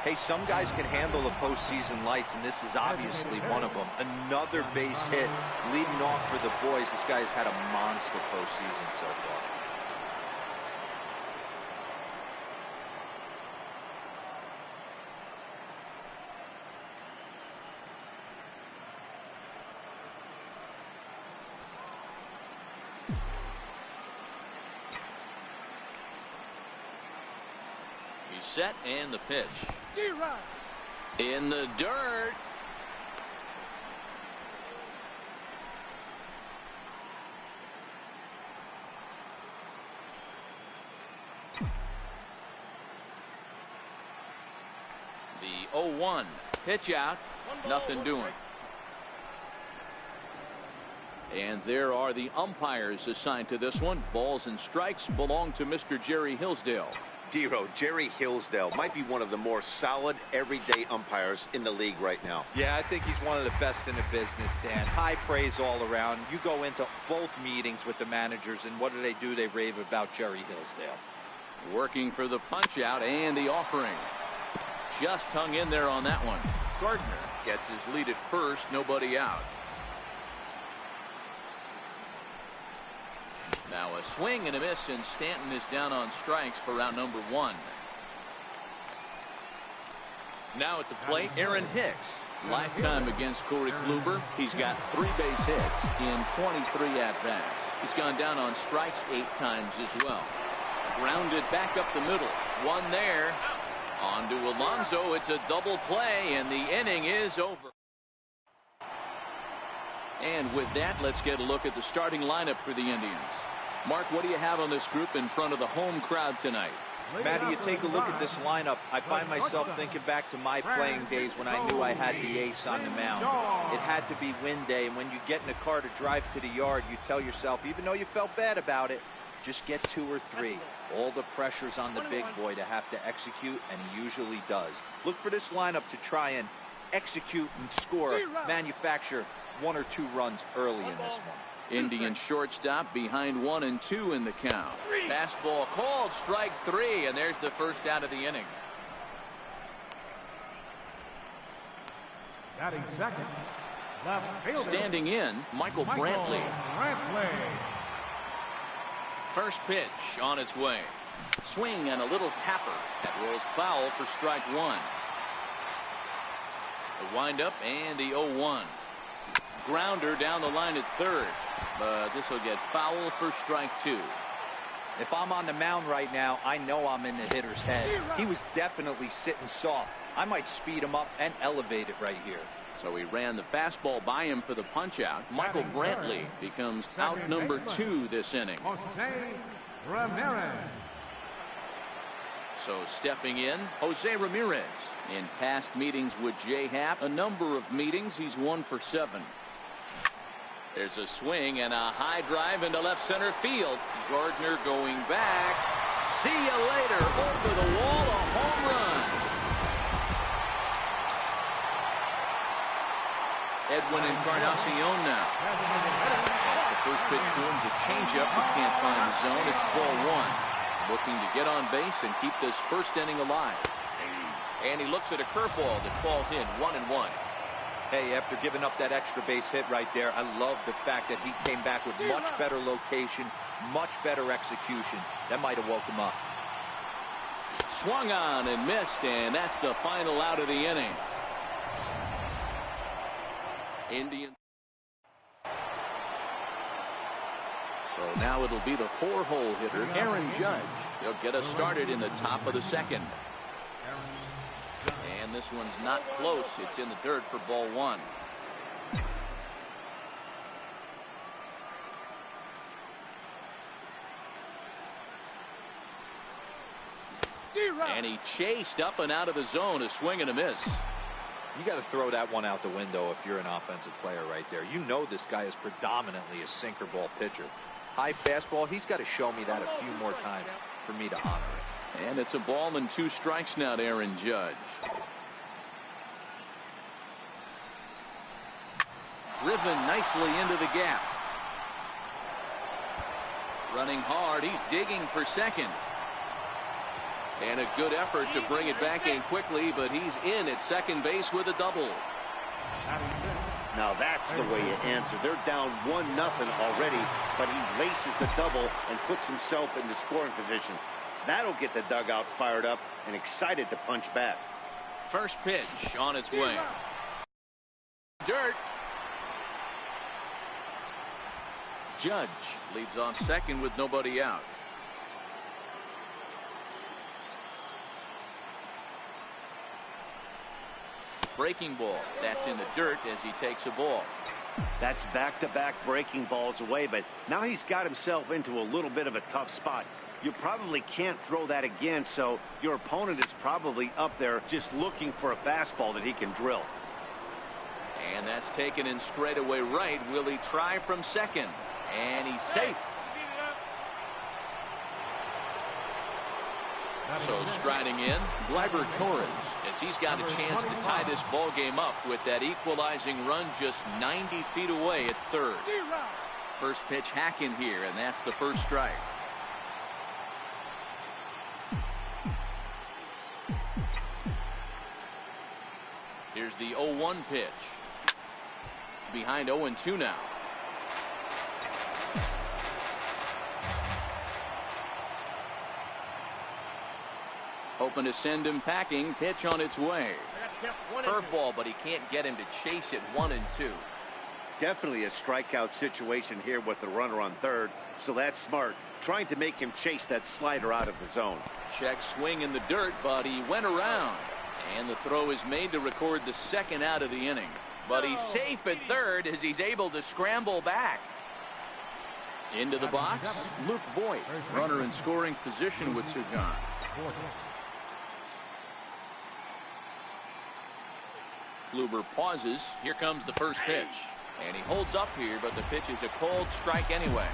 Hey, some guys can handle the postseason lights, and this is obviously one of them. Another base hit leading off for the boys. This guy's had a monster postseason so far. He's set, and the pitch. In the dirt. The 0-1 pitch out. Nothing doing. And there are the umpires assigned to this one. Balls and strikes belong to Mr. Jerry Hillsdale. Dero, Jerry Hillsdale might be one of the more solid everyday umpires in the league right now. Yeah, I think he's one of the best in the business, Dan. High praise all around. You go into both meetings with the managers, and what do? They rave about Jerry Hillsdale. Working for the punch out and the offering. Just hung in there on that one. Gardner gets his lead at first, nobody out. Now a swing and a miss, and Stanton is down on strikes for round number 1. Now at the plate, Aaron Hicks. Lifetime against Corey Kluber. He's got 3 base hits in 23 at-bats. He's gone down on strikes 8 times as well. Grounded back up the middle. One there. On to Alonso. It's a double play, and the inning is over. And with that, let's get a look at the starting lineup for the Indians. Mark, what do you have on this group in front of the home crowd tonight? Matty, you take a look at this lineup. I find myself thinking back to my playing days when I knew I had the ace on the mound. It had to be win day, and when you get in a car to drive to the yard, you tell yourself, even though you felt bad about it, just get 2 or 3. All the pressure's on the big boy to have to execute, and he usually does. Look for this lineup to try and execute and score, manufacture 1 or 2 runs early in this one. Indian shortstop behind 1 and 2 in the count. Fastball called, strike 3, and there's the first out of the inning. Batting second, left fielder. Standing in, Michael Brantley. First pitch on its way. Swing and a little tapper. That rolls foul for strike 1. The windup and the 0-1. Grounder down the line at third, but this will get foul for strike 2. If I'm on the mound right now, I know I'm in the hitter's head. He was definitely sitting soft. I might speed him up and elevate it right here. So he ran the fastball by him for the punch out. Michael Brantley becomes out number 2 this inning. So stepping in, Jose Ramirez. In past meetings with Jay Happ, a number of meetings, he's 1 for 7. There's a swing and a high drive into left center field. Gardner going back. See you later. Over the wall, a home run. Edwin Encarnacion now. The first pitch to him is a changeup. He can't find the zone. It's ball 1. Looking to get on base and keep this first inning alive. And he looks at a curveball that falls in, 1-1. Hey, after giving up that extra base hit right there, I love the fact that he came back with much better location, much better execution. That might have woke him up. Swung on and missed, and that's the final out of the inning. Indians. So now it'll be the 4-hole hitter, Aaron Judge. He'll get us started in the top of the second. And this one's not close. It's in the dirt for ball 1. And he chased up and out of the zone, a swing and a miss. You got to throw that one out the window if you're an offensive player right there. You know this guy is predominantly a sinker ball pitcher. High fastball, he's got to show me that a few more times for me to honor it. And it's a ball and 2 strikes now to Aaron Judge. Driven nicely into the gap. Running hard, he's digging for second. And a good effort to bring it back in quickly, but he's in at second base with a double. Now that's the way you answer. They're down 1-0 already, but he laces the double and puts himself in the scoring position. That'll get the dugout fired up and excited to punch back. First pitch on its way. Dirt. Judge leads off second with nobody out. Breaking ball. That's in the dirt as he takes a ball. That's back-to-back breaking balls away, but now he's got himself into a little bit of a tough spot. You probably can't throw that again, so your opponent is probably up there just looking for a fastball that he can drill. And that's taken in straightaway right. Will he try from second? And he's safe. So striding in, Gleyber Torres, as he's got a chance to tie this ball game up with that equalizing run just 90 feet away at third. First pitch hack in here, and that's the first strike. Here's the 0-1 pitch. Behind 0-2 now. Hoping to send him packing. Pitch on its way. Curveball, but he can't get him to chase it 1-2. Definitely a strikeout situation here with the runner on third, so that's smart. Trying to make him chase that slider out of the zone. Check swing in the dirt, but he went around. And the throw is made to record the second out of the inning. But he's safe at third as he's able to scramble back. Into the box, Luke Voigt, runner in scoring position with Sugan. Kluber pauses. Here comes the first pitch. And he holds up here, but the pitch is a cold strike anyway.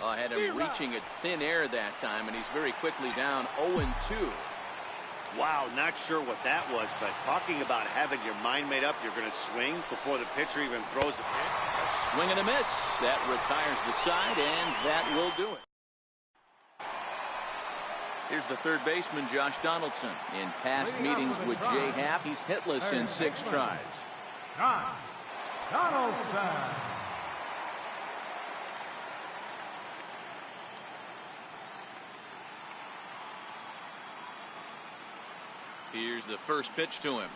I had him reaching at thin air that time, and he's very quickly down 0-2. Wow, not sure what that was, but talking about having your mind made up, you're going to swing before the pitcher even throws a pitch. Swing and a miss. That retires the side, and that will do it. Here's the third baseman, Josh Donaldson. In past meetings with Jay Happ, he's hitless in 6 tries. Donaldson. Here's the first pitch to him.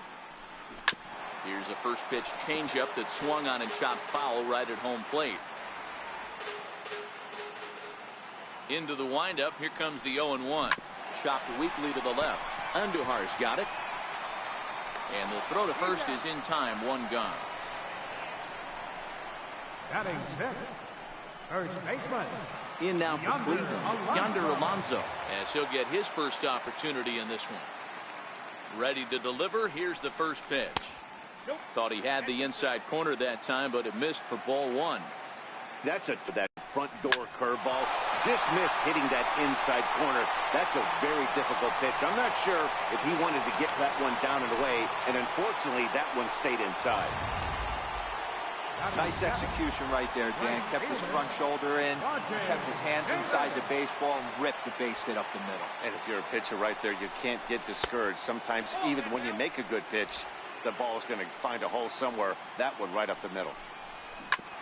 Here's a first pitch changeup that swung on and chopped foul right at home plate. Into the windup. Here comes the 0-1. Chopped weakly to the left. Andujar's got it. And the throw to first is in time. 1 gone. Batting sixth, first baseman. In now for Cleveland, Yonder Alonso, as he'll get his first opportunity in this one. Ready to deliver. Here's the first pitch. Thought he had the inside corner that time, but it missed for ball 1. That's that front door curveball. Just missed hitting that inside corner. That's a very difficult pitch. I'm not sure if he wanted to get that one down and away, and unfortunately that one stayed inside. Nice execution right there, Dan. Kept his front shoulder in, kept his hands inside the baseball, and ripped the base hit up the middle. And if you're a pitcher right there, you can't get discouraged. Sometimes even when you make a good pitch, the ball is going to find a hole somewhere. That one right up the middle.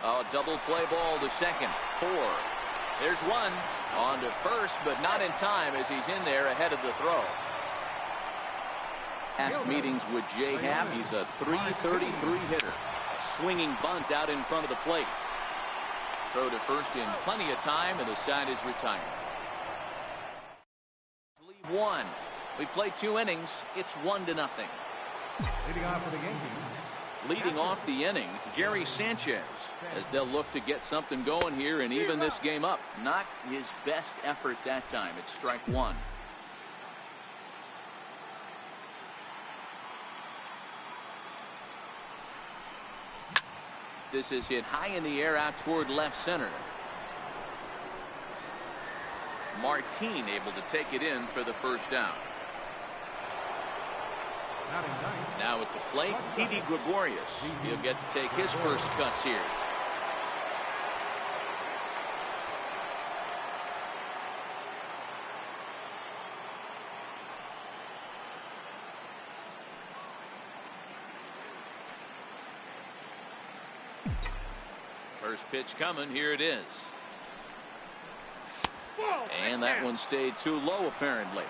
Oh, double play ball to second. 4. There's 1 on to first, but not in time as he's in there ahead of the throw. Past meetings with Jay Happ, he's a .333 hitter. A swinging bunt out in front of the plate. Throw to first in plenty of time, and the side is retired. Lead 1. We played 2 innings. It's 1-0. Leading off for the Yankees. Leading off the inning, Gary Sanchez, as they'll look to get something going here and even this game up. Not his best effort that time. It's strike 1. This is hit high in the air out toward left center. Martin able to take it in for the first down. Batting ninth. Now at the plate, Didi Gregorius. He'll get to take his first cuts here. First pitch coming. Here it is. And that one stayed too low, apparently.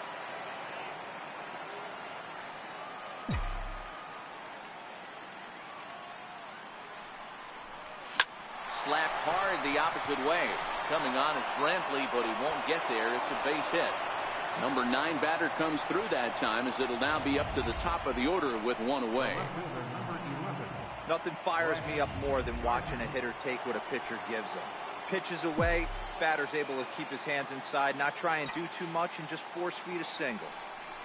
Slapped hard the opposite way. Coming on is Brantley, but he won't get there. It's a base hit. Number 9 batter comes through that time, as it'll now be up to the top of the order with one away. Nothing fires me up more than watching a hitter take what a pitcher gives him. Pitches away, batter's able to keep his hands inside, not try and do too much, and just force feed a single.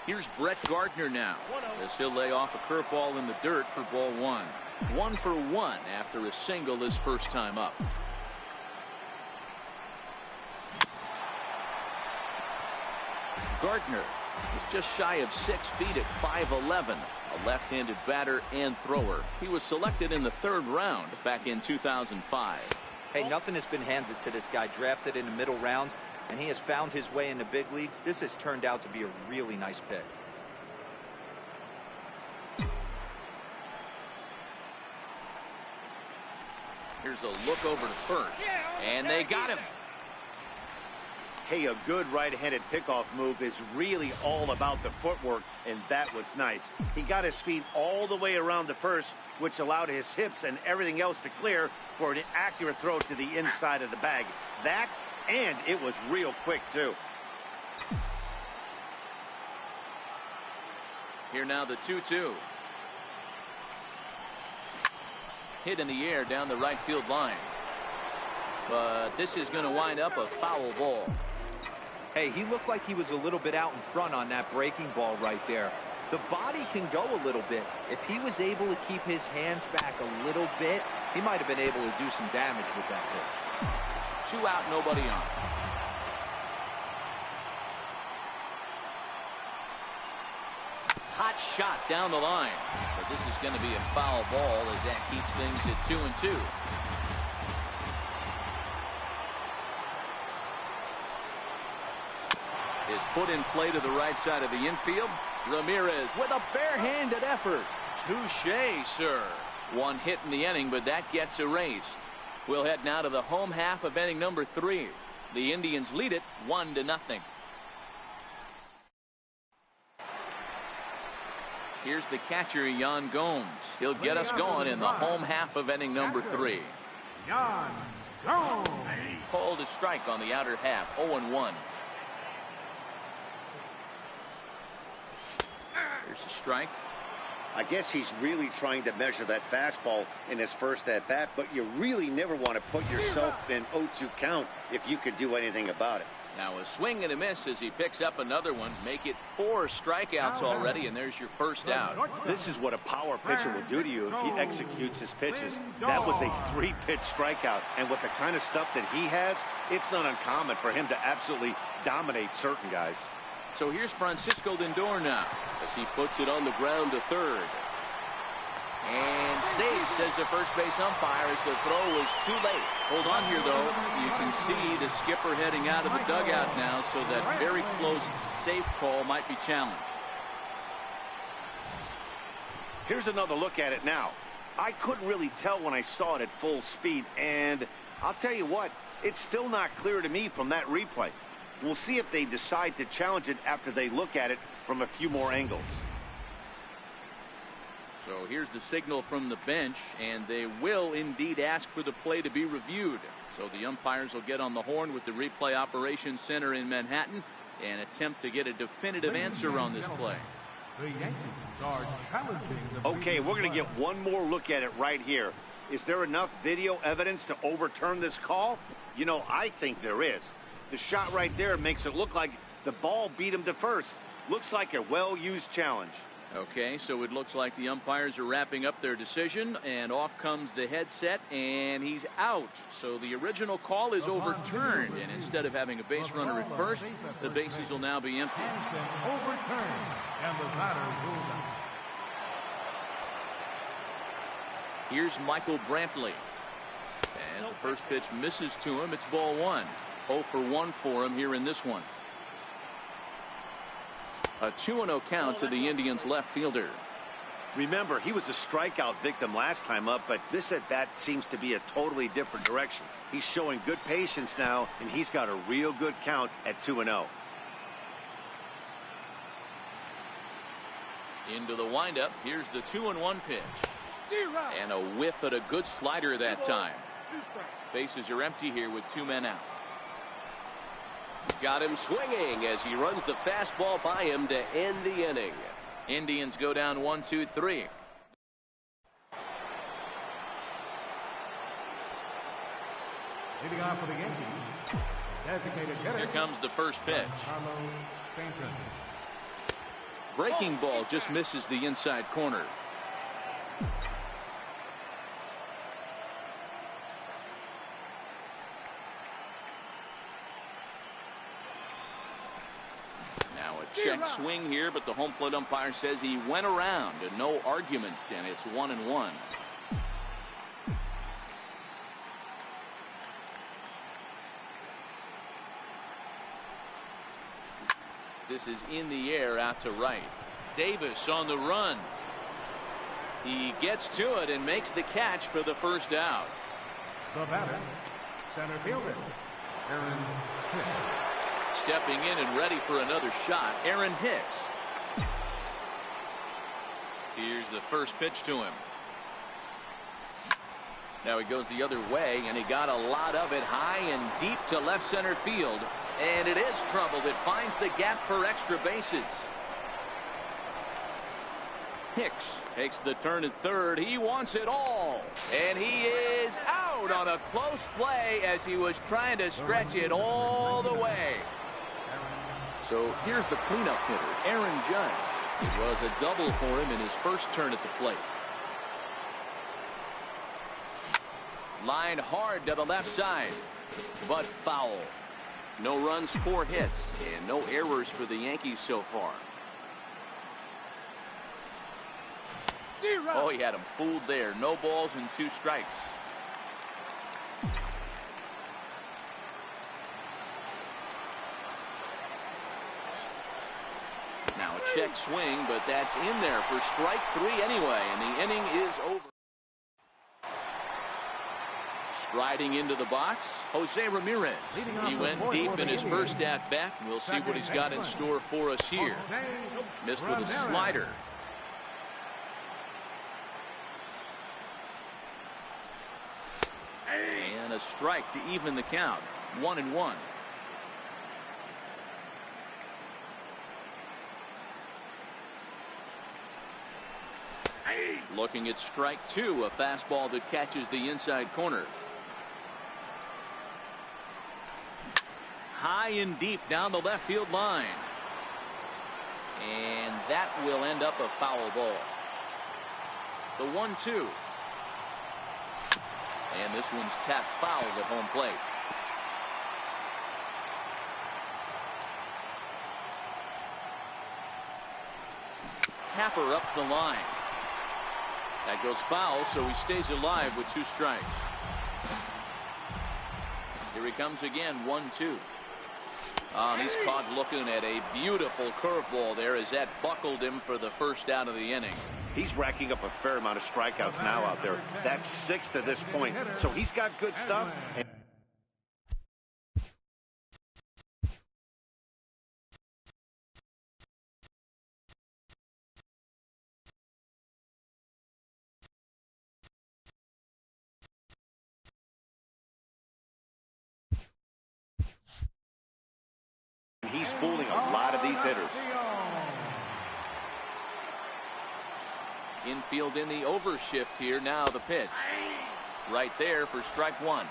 Here's Brett Gardner now, as he'll lay off a curveball in the dirt for ball 1. 1 for 1 after a single his first time up. Gardner is just shy of 6 feet at 5'11", a left-handed batter and thrower. He was selected in the 3rd round back in 2005. Hey, nothing has been handed to this guy. Drafted in the middle rounds, and he has found his way in the big leagues. This has turned out to be a really nice pick. Here's a look over to first, and they got him. Hey, a good right-handed pickoff move is really all about the footwork, and that was nice. He got his feet all the way around the first, which allowed his hips and everything else to clear for an accurate throw to the inside of the bag. That, and it was real quick, too. Here now the 2-2. Hit in the air down the right field line. But this is going to wind up a foul ball. Hey, he looked like he was a little bit out in front on that breaking ball right there. The body can go a little bit. If he was able to keep his hands back a little bit, he might have been able to do some damage with that pitch. 2 out, nobody on. Hot shot down the line. But this is going to be a foul ball as that keeps things at 2-2. Is put in play to the right side of the infield. Ramirez with a barehanded effort. Touche, sir. One hit in the inning, but that gets erased. We'll head now to the home half of inning number 3. The Indians lead it 1-0. Here's the catcher, Yan Gomes. He'll get us going in the home half of inning number 3. Yan Gomes. Called a strike on the outer half. 0-1. Here's a strike. I guess he's really trying to measure that fastball in his first at-bat, but you really never want to put yourself in 0-2 count if you could do anything about it. Now a swing and a miss as he picks up another one. Make it 4 strikeouts already, and there's your first out. This is what a power pitcher will do to you if he executes his pitches. That was a 3-pitch strikeout, and with the kind of stuff that he has, it's not uncommon for him to absolutely dominate certain guys. So here's Francisco Lindor now as he puts it on the ground to third. And safe, says the first base umpire, as the throw was too late. Hold on here, though. You can see the skipper heading out of the dugout now, so that very close safe call might be challenged. Here's another look at it now. I couldn't really tell when I saw it at full speed, and I'll tell you what, it's still not clear to me from that replay. We'll see if they decide to challenge it after they look at it from a few more angles. So here's the signal from the bench, and they will indeed ask for the play to be reviewed. So the umpires will get on the horn with the replay operations center in Manhattan and attempt to get a definitive answer on this play. The Yankees are challenging the Okay, we're going to get one more look at it right here. Is there enough video evidence to overturn this call? You know, I think there is. The shot right there makes it look like the ball beat him to first. Looks like a well-used challenge. Okay, so it looks like the umpires are wrapping up their decision, and off comes the headset, and he's out. So the original call is overturned, and instead of having a base runner at first, the bases will now be empty. Overturned, and the batter ruled out. Here's Michael Brantley. As the first pitch misses to him, it's ball one. 0 for 1 for him here in this one. A 2-0 count to the Indians left fielder. Remember, he was a strikeout victim last time up, but this at bat seems to be a totally different direction. He's showing good patience now, and he's got a real good count at 2-0. Into the windup. Here's the 2-1 pitch. And a whiff at a good slider that time. Bases are empty here with 2 men out. Got him swinging as he runs the fastball by him to end the inning. Indians go down 1-2-3. Leading off for the Yankees, designated hitter. Here comes the first pitch. Carlos Stanton. Breaking ball just misses the inside corner. Now a check swing here, but the home plate umpire says he went around and no argument, and it's 1-1. This is in the air out to right. Davis on the run. He gets to it and makes the catch for the first out. The batter, center fielder, Aaron Hicks. Stepping in and ready for another shot, Aaron Hicks. Here's the first pitch to him. Now he goes the other way, and he got a lot of it high and deep to left center field. And it is trouble that finds the gap for extra bases. Hicks takes the turn at third. He wants it all. And he is out on a close play as he was trying to stretch it all the way. So here's the cleanup hitter, Aaron Judge. It was a double for him in his first turn at the plate. Line hard to the left side, but foul. No runs, 4 hits, and no errors for the Yankees so far. Oh, he had him fooled there. No balls and 2 strikes. Now a check swing, but that's in there for strike 3 anyway, and the inning is over. Striding into the box, Jose Ramirez. He went deep in his first at bat. We'll see what he's got in store for us here. Missed with a slider. And a strike to even the count. 1-1. Looking at strike 2, a fastball that catches the inside corner. High and deep down the left field line. And that will end up a foul ball. The 1-2. And this one's tapped foul at home plate. Tapper up the line. That goes foul, so he stays alive with 2 strikes. Here he comes again, 1-2. And he's caught looking at a beautiful curveball there as that buckled him for the first out of the inning. He's racking up a fair amount of strikeouts now out there. That's 6 to this point, so he's got good stuff. He's fooling a lot of these hitters. Infield in the overshift here. Now the pitch. Right there for strike 1.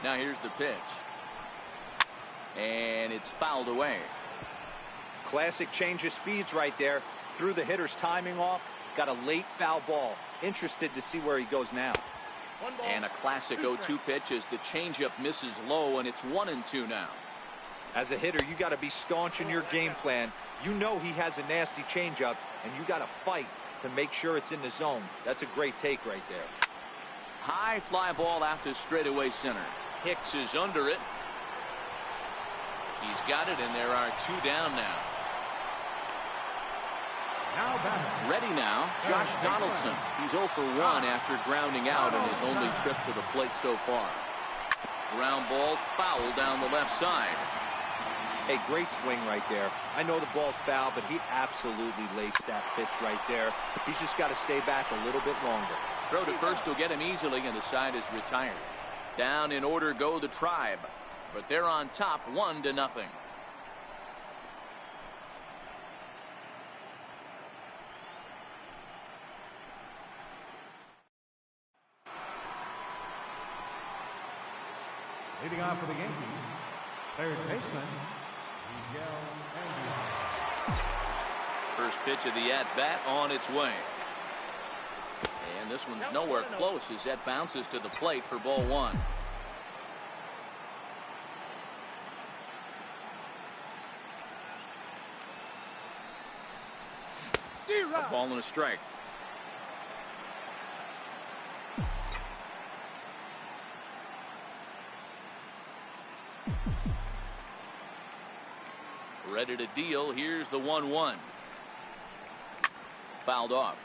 Now here's the pitch. And it's fouled away. Classic change of speeds right there. Threw the hitter's timing off. Got a late foul ball. Interested to see where he goes now. And a classic 0-2 pitch as the changeup misses low, and it's 1-2 now. As a hitter, you got to be staunch in your game plan. You know he has a nasty changeup, and you got to fight to make sure it's in the zone. That's a great take right there. High fly ball out to straightaway center. Hicks is under it. He's got it, and there are 2 down now. Ready now, Josh Donaldson. He's 0 for 1 after grounding out in his only trip to the plate so far. Ground ball foul down the left side. Hey, great swing right there. I know the ball's foul, but he absolutely laced that pitch right there. He's just got to stay back a little bit longer. Throw to first will get him easily, and the side is retired. Down in order go the Tribe, but they're on top 1-0. Leading off for the Yankees, third baseman, Miguel Angulo. First pitch of the at-bat on its way. And this one's nowhere close as that bounces to the plate for ball 1. A ball and a strike. Ready to deal. Here's the 1-1. Fouled off.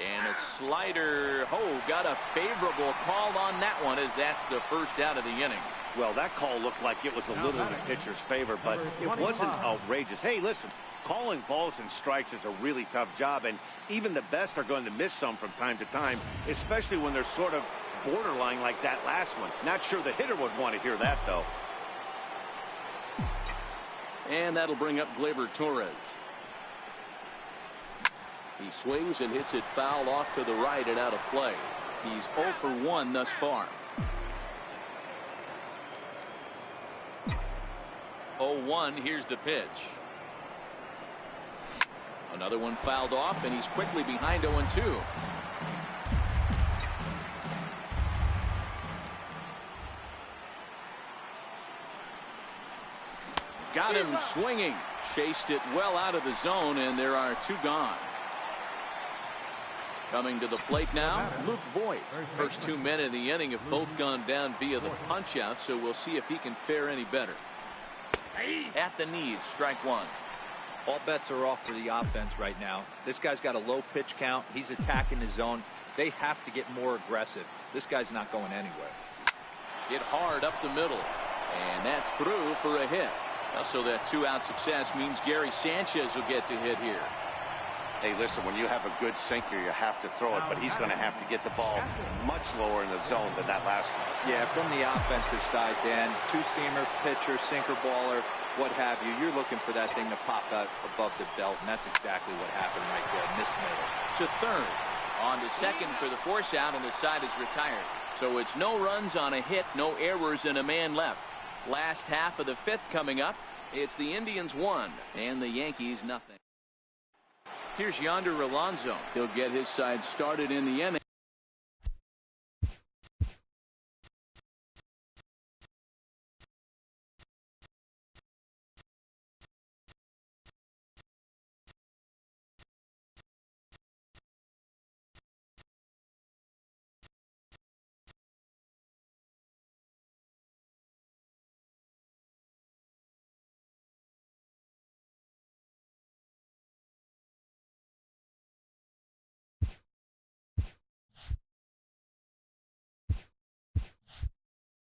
And a slider. Oh, got a favorable call on that one as that's the first out of the inning. Well, that call looked like it was a little in the pitcher's favor, but it wasn't outrageous. Hey, listen, calling balls and strikes is a really tough job, and even the best are going to miss some from time to time, especially when they're sort of borderline like that last one. Not sure the hitter would want to hear that, though. And that'll bring up Gleyber Torres. He swings and hits it foul off to the right and out of play. He's 0 for 1 thus far. 0-1. Here's the pitch. Another one fouled off, and he's quickly behind 0-2. Got him swinging. Chased it well out of the zone, and there are 2 gone. Coming to the plate now, Luke Voigt. First 2 men in the inning have both gone down via the punch-out, so we'll see if he can fare any better. At the knees, strike 1. All bets are off for the offense right now. This guy's got a low pitch count. He's attacking his zone. They have to get more aggressive. This guy's not going anywhere. Hit hard up the middle, and that's through for a hit. So that 2-out success means Gary Sanchez will get to hit here. Hey, listen, when you have a good sinker, you have to throw it, but he's going to have to get the ball much lower in the zone than that last one. Yeah, from the offensive side, Dan, 2-seamer, pitcher, sinker baller, what have you. You're looking for that thing to pop out above the belt, and that's exactly what happened right there in this middle. To third. On to second for the force out, and the side is retired. So it's no runs on a hit, no errors, and a man left. Last half of the 5th coming up. It's the Indians 1 and the Yankees nothing. Here's Yonder Alonso. He'll get his side started in the inning.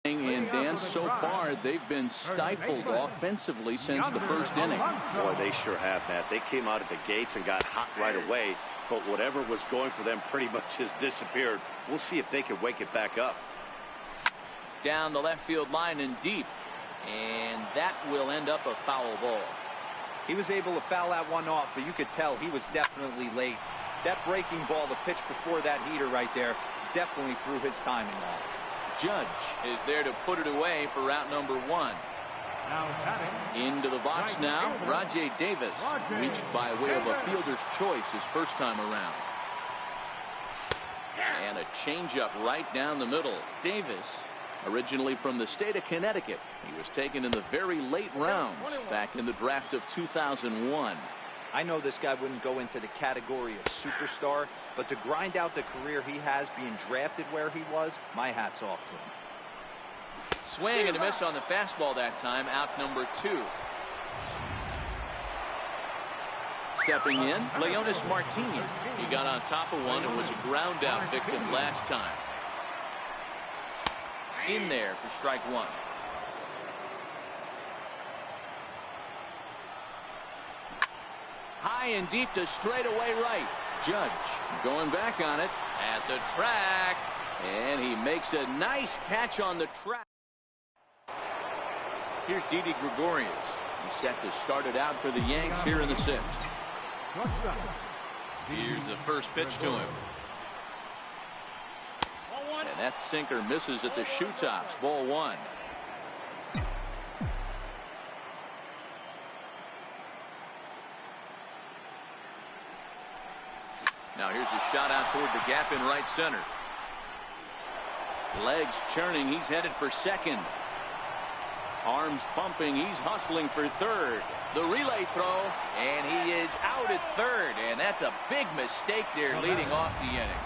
And Dan, so far they've been stifled offensively since the first inning. Boy, they sure have, Matt. They came out of the gates and got hot right away, but whatever was going for them pretty much has disappeared. We'll see if they can wake it back up. Down the left field line and deep, and that will end up a foul ball. He was able to foul that one off, but you could tell he was definitely late. That breaking ball, the pitch before that heater right there, definitely threw his timing off. Judge is there to put it away for route number 1. Now batting. Into the box now, Rajay Davis. Reached by way of a fielder's choice his first time around. And a changeup right down the middle. Davis, originally from the state of Connecticut. He was taken in the very late rounds back in the draft of 2001. I know this guy wouldn't go into the category of superstar, but to grind out the career he has being drafted where he was, my hat's off to him. Swing and a miss on the fastball that time, out number 2. Stepping in, Leonis Martinez. He got on top of one and was a ground out victim last time. In there for strike 1. High and deep to straightaway right. Judge going back on it at the track, and he makes a nice catch on the track. Here's Didi Gregorius. He's set to start it out for the Yanks here in the 6th. Here's the first pitch to him. And that sinker misses at the shoe tops. Ball 1. Now here's a shot out toward the gap in right center. Legs churning. He's headed for second. Arms pumping. He's hustling for third. The relay throw, and he is out at third, and that's a big mistake there leading off the inning.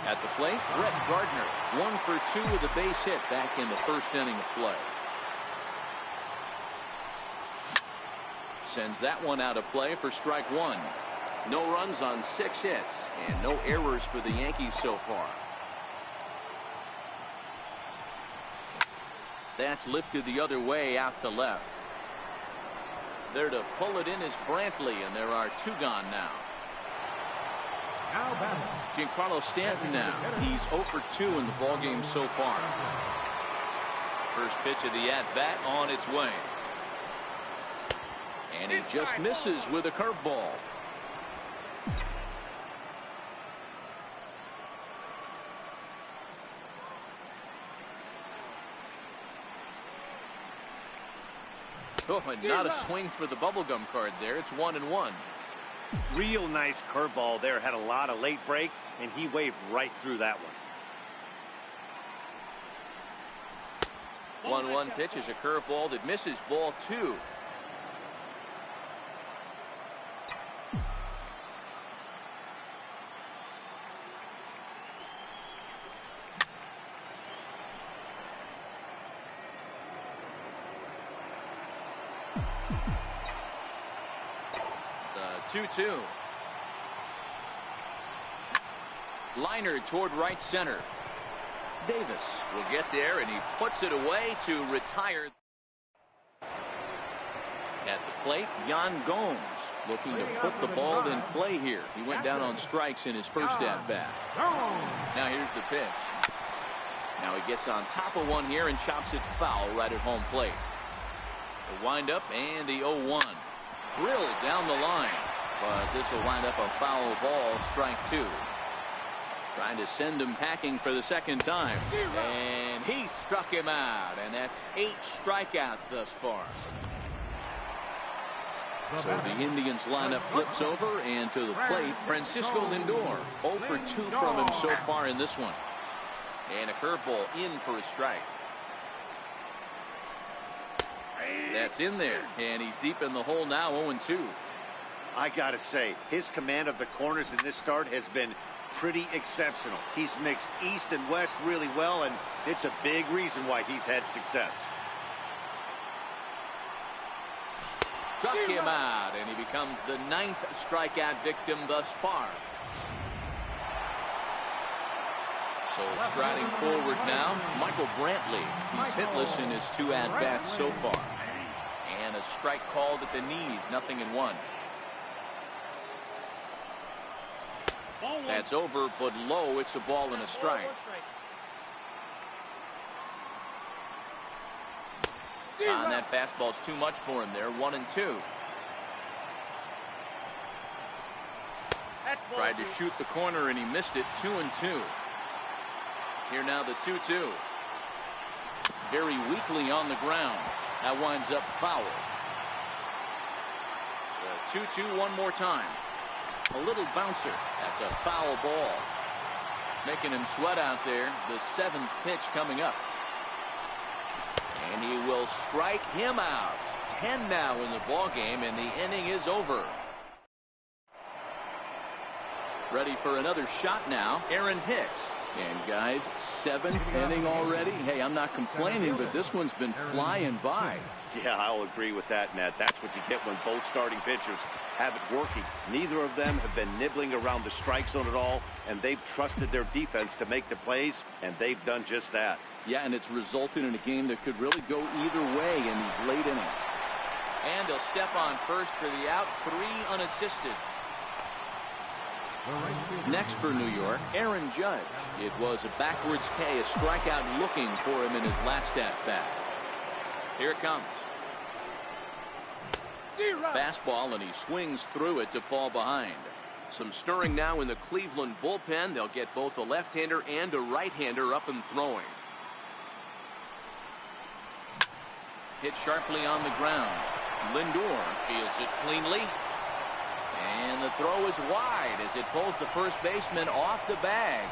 At the plate, Brett Gardner, 1 for 2 with a base hit back in the first inning of play. Sends that one out of play for strike 1. No runs on 6 hits, and no errors for the Yankees so far. That's lifted the other way out to left. There to pull it in is Brantley, and there are 2 gone now. Giancarlo Stanton now. He's 0 for 2 in the ballgame so far. First pitch of the at-bat on its way. And he just misses with a curveball. Oh, and not a swing for the bubblegum card there. It's 1-1. Real nice curveball there. Had a lot of late break, and he waved right through that one. 1-1 pitch is a curveball that misses. Ball 2. The 2-2. Liner toward right center. Davis will get there, and he puts it away to retire. At the plate, Yan Gomes looking to put the ball in play here. He went down on strikes in his first at-bat. Now here's the pitch. Now he gets on top of one here and chops it foul right at home plate. The windup and the 0-1. Drilled down the line, but this will wind up a foul ball, strike 2. Trying to send him packing for the second time, and he struck him out, and that's 8 strikeouts thus far. So the Indians lineup flips over, and to the plate, Francisco Lindor. 0 for 2 from him so far in this one. And a curveball in for a strike. That's in there, and he's deep in the hole now, 0-2. I gotta say, his command of the corners in this start has been pretty exceptional. He's mixed east and west really well, and it's a big reason why he's had success. Struck him out, and he becomes the 9th strikeout victim thus far. So striding forward now, Michael Brantley. He's hitless in his 2 at-bats so far. And a strike called at the knees, 0-1. That's over, but low. It's a ball and a strike. And that fastball's too much for him there, 1-2. Tried to shoot the corner, and he missed it, 2-2. Here now the 2-2. very weakly on the ground. That winds up foul. The 2-2 one more time. A little bouncer. That's a foul ball. Making him sweat out there. The 7th pitch coming up. And he will strike him out. 10 now in the ball game, and the inning is over. Ready for another shot now, Aaron Hicks. And guys, 7th inning already. Hey, I'm not complaining, but this one's been flying by. Yeah, I'll agree with that, Ned. That's what you get when both starting pitchers have it working. Neither of them have been nibbling around the strike zone at all, and they've trusted their defense to make the plays, and they've done just that. Yeah, and it's resulted in a game that could really go either way in these late innings. And he'll step on first for the out, 3 unassisted. Next for New York, Aaron Judge. It was a backwards K, a strikeout looking for him in his last at-bat. Here it comes. Fastball, and he swings through it to fall behind. Some stirring now in the Cleveland bullpen. They'll get both a left-hander and a right-hander up and throwing. Hit sharply on the ground. Lindor fields it cleanly. And the throw is wide as it pulls the first baseman off the bag.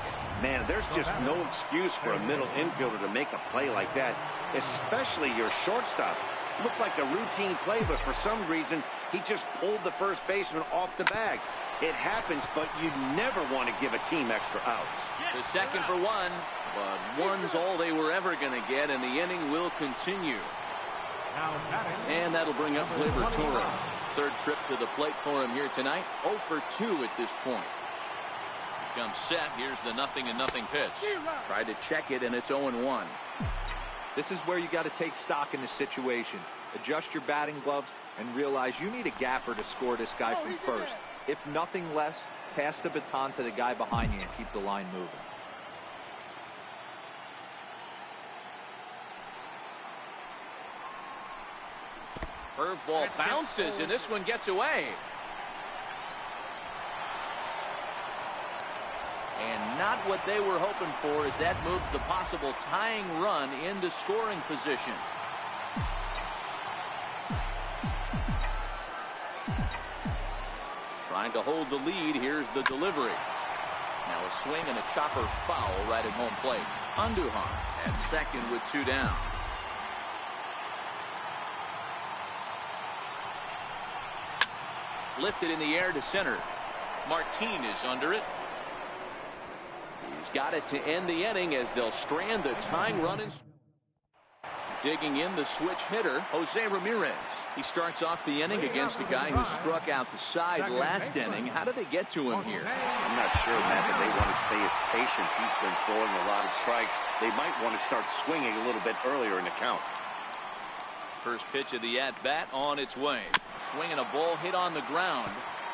Man, there's just no excuse for a middle infielder to make a play like that, especially your shortstop. Looked like a routine play, but for some reason, he just pulled the first baseman off the bag. It happens, but you never want to give a team extra outs. The second for one, but one's all they were ever going to get, and the inning will continue. And that'll bring up Gleyber Torres. Third trip to the plate for him here tonight. 0 for 2 at this point. He comes set. Here's the 0-0 pitch. Tried to check it, and it's 0-1. This is where you got to take stock in the situation. Adjust your batting gloves and realize you need a gapper to score this guy from first. If nothing less, pass the baton to the guy behind you and keep the line moving. Curveball bounces, and this one gets away. And not what they were hoping for, as that moves the possible tying run into scoring position. Trying to hold the lead. Here's the delivery. Now a swing and a chopper foul right at home plate. Andujar at second with 2 down. Lifted in the air to center. Martinez under it. He's got it to end the inning as they'll strand the tying run. Digging in the switch hitter, Jose Ramirez. He starts off the inning against a guy who struck out the side last inning. How did they get to him here? I'm not sure, Matt, but they want to stay as patient. He's been throwing a lot of strikes. They might want to start swinging a little bit earlier in the count. First pitch of the at-bat on its way. Swinging a ball hit on the ground,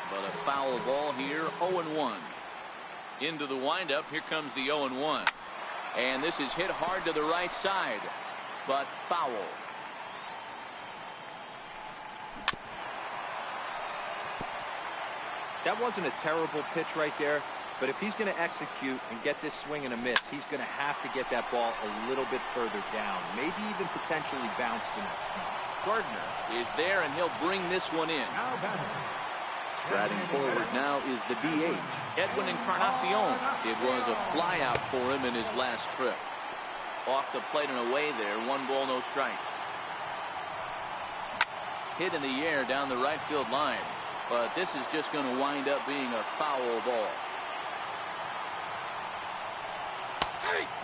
but a foul ball here. 0-1. Into the windup. Here comes the 0-1. And this is hit hard to the right side, but foul. That wasn't a terrible pitch right there, but if he's going to execute and get this swing and a miss, he's going to have to get that ball a little bit further down, maybe even potentially bounce the next one. Gardner is there, and he'll bring this one in. Striding forward now is the DH, Edwin Encarnacion. It was a flyout for him in his last trip. Off the plate and away there. 1 ball, no strikes. Hit in the air down the right field line, but this is just going to wind up being a foul ball.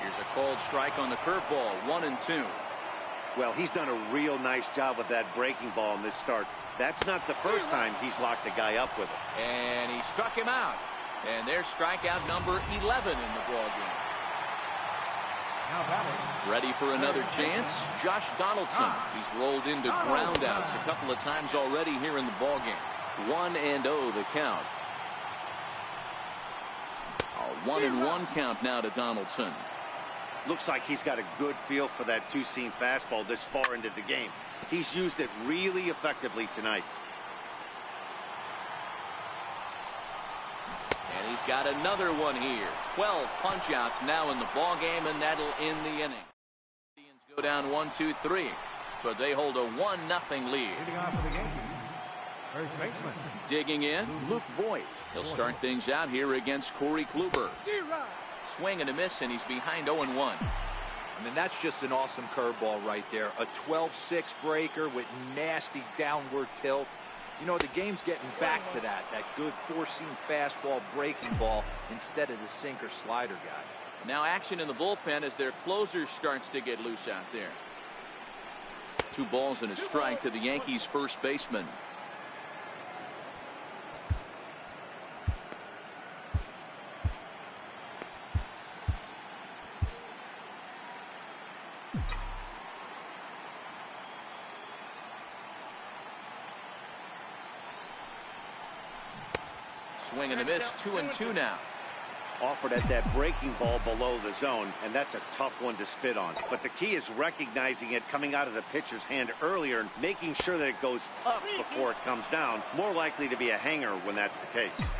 Here's a called strike on the curveball. 1-2. Well, he's done a real nice job with that breaking ball in this start. That's not the first time he's locked a guy up with it. And he struck him out. And there's strikeout number 11 in the ballgame. Ready for another chance? Josh Donaldson. He's rolled into groundouts a couple of times already here in the ballgame. 1-0 the count. A 1-1 count now to Donaldson. Looks like he's got a good feel for that two-seam fastball this far into the game. He's used it really effectively tonight. And he's got another one here. 12 punch-outs now in the ball game, and that'll end the inning. Indians go down 1-2-3, but they hold a 1-0 lead. Leading off for the Yankees, first baseman. Digging in, Luke Voigt. He'll start things out here against Corey Kluber. Swing and a miss, and he's behind 0-1. I mean, that's just an awesome curveball right there. A 12-6 breaker with nasty downward tilt. You know, the game's getting back to that good four-seam fastball breaking ball instead of the sinker slider guy. Now action in the bullpen as their closer starts to get loose out there. 2 balls and a strike to the Yankees first baseman. Swing and a miss, 2-2 now. Offered at that breaking ball below the zone, and that's a tough one to spit on. But the key is recognizing it coming out of the pitcher's hand earlier and making sure that it goes up before it comes down. More likely to be a hanger when that's the case.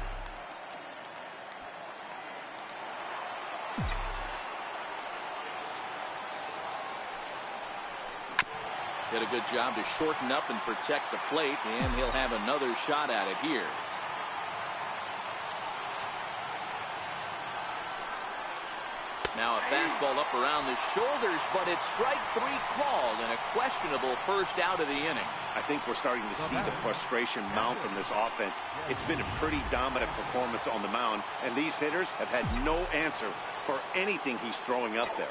Did a good job to shorten up and protect the plate, and he'll have another shot at it here. Now a fastball up around the shoulders, but it's strike 3 called and a questionable first out of the inning. I think we're starting to see the frustration mount from this offense. It's been a pretty dominant performance on the mound, and these hitters have had no answer for anything he's throwing up there.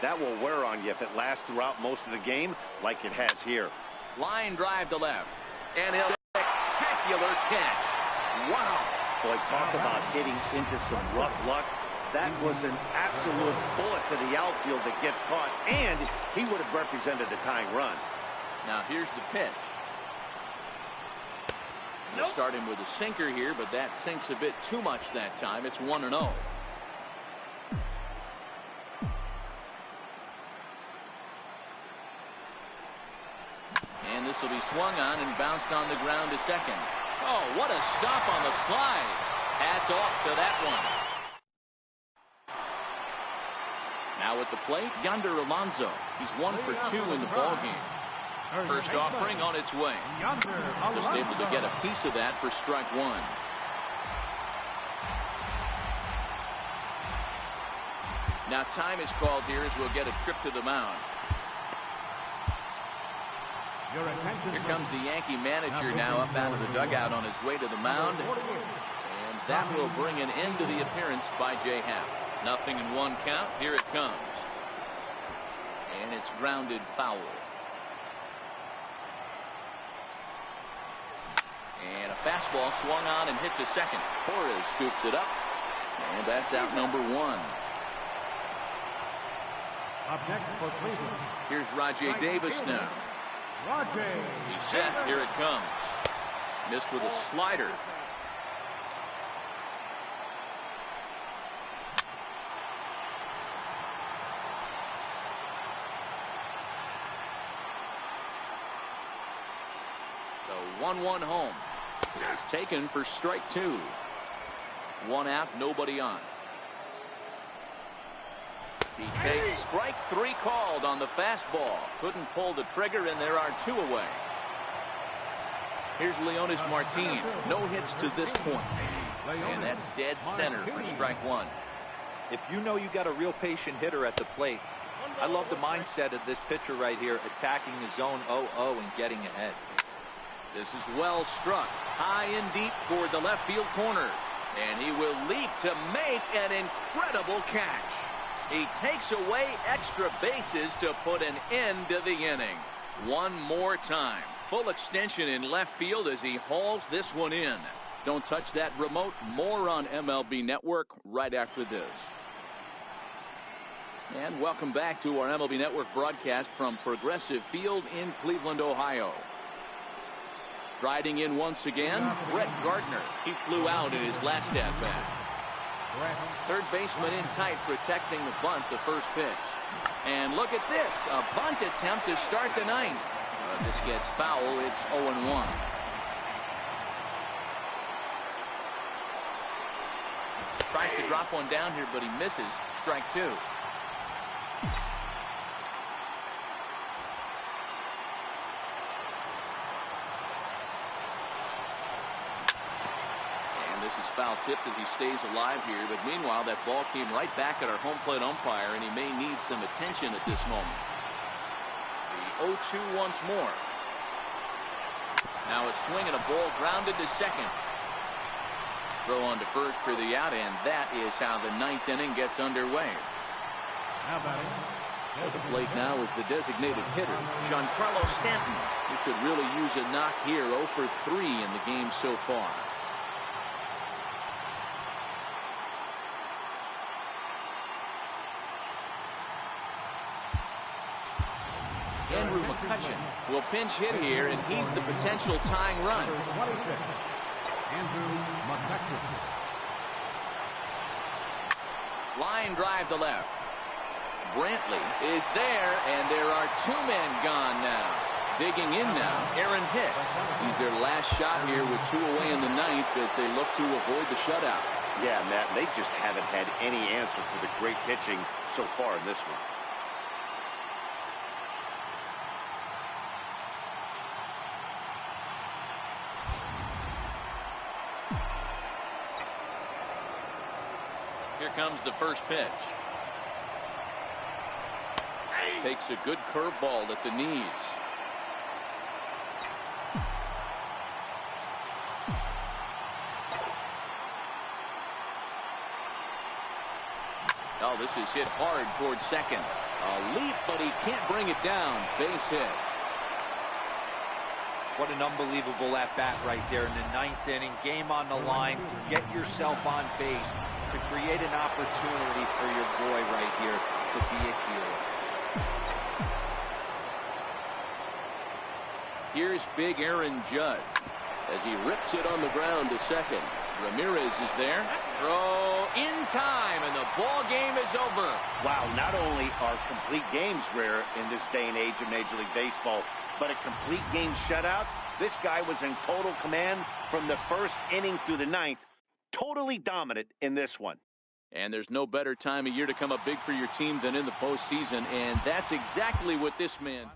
That will wear on you if it lasts throughout most of the game like it has here. Line drive to left, and he'll spectacular catch. Wow. Boy, talk about hitting into some rough luck. That was an absolute bullet to the outfield that gets caught, and he would have represented a tying run. Now here's the pitch. They'll start him with a sinker here, but that sinks a bit too much that time. It's 1-0. And this will be swung on and bounced on the ground to second. Oh, what a stop on the slide. Hats off to that one. Now at the plate, Yonder Alonso. He's 1 for 2 in the ballgame. First offering on its way. Just able to get a piece of that for strike 1. Now time is called here as we'll get a trip to the mound. Here comes the Yankee manager now up out of the dugout on his way to the mound. And that will bring an end to the appearance by J. Happ. 0-1 count. Here it comes. And it's grounded foul. And a fastball swung on and hit to second. Torres scoops it up. And that's out number 1. Up next for Cleveland. Here's Rajay Davis now. He's set. Here it comes. Missed with a slider. The 1-1 home. It's taken for strike 2. 1 out, nobody on. He takes strike 3 called on the fastball. Couldn't pull the trigger, and there are 2 away. Here's Leonis Martin. No hits to this point. And that's dead center for strike 1. If you know you got a real patient hitter at the plate, I love the mindset of this pitcher right here, attacking the zone 0-0 and getting ahead. This is well struck. High and deep toward the left field corner. And he will leap to make an incredible catch. He takes away extra bases to put an end to the inning. One more time. Full extension in left field as he hauls this one in. Don't touch that remote. More on MLB Network right after this. And welcome back to our MLB Network broadcast from Progressive Field in Cleveland, Ohio. Striding in once again, Brett Gardner. He flew out in his last at-bat. Third baseman in tight, protecting the bunt, the first pitch. And look at this, a bunt attempt to start the ninth. This gets foul. It's 0-1. Tries to drop one down here, but he misses. Strike 2. is foul tipped as he stays alive here. But meanwhile, that ball came right back at our home plate umpire, and he may need some attention at this moment. The 0-2 once more. Now a swing and a ball grounded to second. Throw on to first for the out, and that is how the ninth inning gets underway. At the plate now is the designated hitter, Giancarlo Stanton. He could really use a knock here. 0 for 3 in the game so far. Andrew McCutchen will pinch hit here, and he's the potential tying run. Andrew McCutchen. Line drive to left. Brantley is there, and there are 2 men gone now. Digging in now, Aaron Hicks. He's their last shot here with 2 away in the ninth as they look to avoid the shutout. Yeah, Matt, they just haven't had any answer for the great pitching so far in this one. Here comes the first pitch. Takes a good curveball at the knees. Oh, this is hit hard towards second. A leap, but he can't bring it down. Base hit. What an unbelievable at-bat right there in the ninth inning. Game on the line to get yourself on base, to create an opportunity for your boy right here to be a hero. Here's big Aaron Judge as he rips it on the ground to second. Ramirez is there. Throw in time, and the ball game is over. Wow, not only are complete games rare in this day and age of Major League Baseball, but a complete game shutout. This guy was in total command from the first inning through the ninth. Totally dominant in this one. And there's no better time of year to come up big for your team than in the postseason, and that's exactly what this man